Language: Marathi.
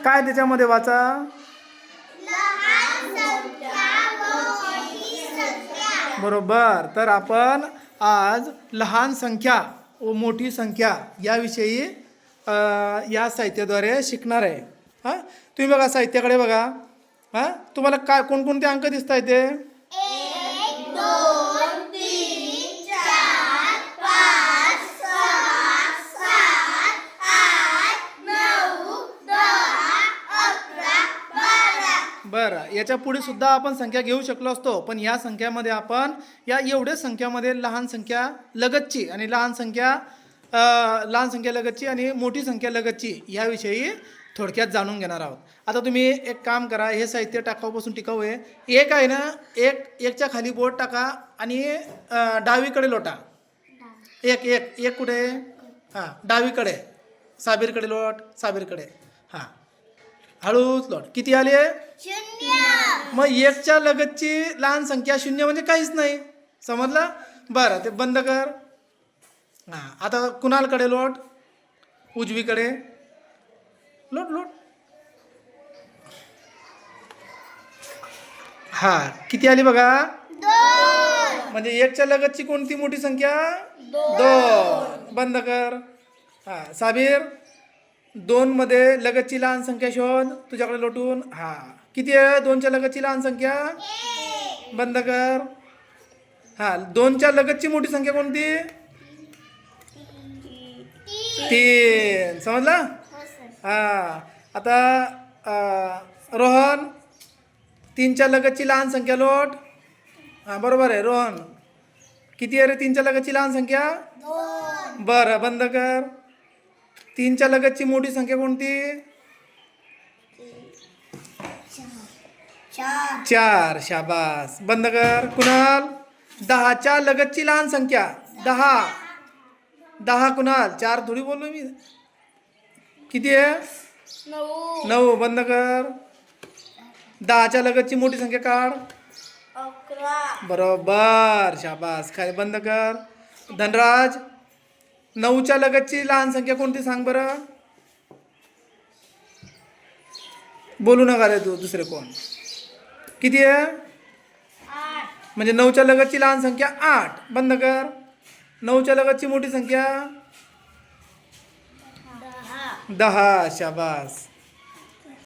काय त्याच्यामध्ये वाचा? बरोबर. तर आपण आज लहान संख्या व मोठी संख्या याविषयी या साहित्याद्वारे शिकणार आहे. हां, तुम्ही बघा साहित्याकडे बघा. हां, तुम्हाला काय कोणकोणते अंक दिसत आहेत ते? 1 2 3 4 5 6 7 8 9 10 11 12. बरं, याच्या पुढे सुद्धा आपण संख्या घेऊ शकलो असतो, पण या संख्यामध्ये आपण या एवढ्या संख्यामध्ये लहान संख्या लगतची आणि लहान संख्या लगतची आणि मोठी संख्या लगतची याविषयी थोडक्यात जाणून घेणार आहोत. आता तुम्ही एक काम करा, हे साहित्य टाकाऊपासून टिकाऊ आहे. एक आहे ना, एकच्या खाली बोट टाका आणि डावीकडे लोटा. एक कुठे? हां, डावीकडे. साबीरकडे लोट, साबीरकडे. हां, हळूच लोट. किती आले? 0. मग एकच्या लगतची लहान संख्या 0 म्हणजे काहीच नाही. समजलं? बरं, ते बंद कर. हां, आता कुणालकडे लोट, उजवीकडे लोट लोट. हां, किती आली बघा? 2. म्हणजे एकच्या लगतची कोणती मोठी संख्या? 2. बंद कर. हां, साबीर 2 मध्ये लगतची लहान संख्या शोध, तुझ्याकडे लोटून. हां, किती आहे 2च्या लगतची लहान संख्या? 1. बंद कर. हां, 2च्या लगतची मोठी संख्या कोणती? 3. समजलं? हां, आता रोहन 3च्या लगतची लहान संख्या लोट. हां, बरोबर आहे रोहन. किती आहे रे 3च्या लगतची लहान संख्या? 2. बरं, बंद कर. 3च्या लगतची मोठी संख्या कोणती? 4. 4. शाबास. बंद कर. कुणाल 10च्या लगतची लहान संख्या? 10 कुणाल. 4 थोडी बोललो मी. किती आहे? 9. बंद कर. 10च्या लगतची मोठी संख्या काढ. 11. बरोबर. शाबास. काय? बंद कर. धनराज 9च्या लगतची लहान संख्या कोणती सांग बरं. बोलू नका रे तू, दुसरे कोण. किती आहे? 8. म्हणजे 9च्या लगतची लहान संख्या 8. बंद कर. 9च्या लगतची मोठी संख्या 10. 10. शाबास.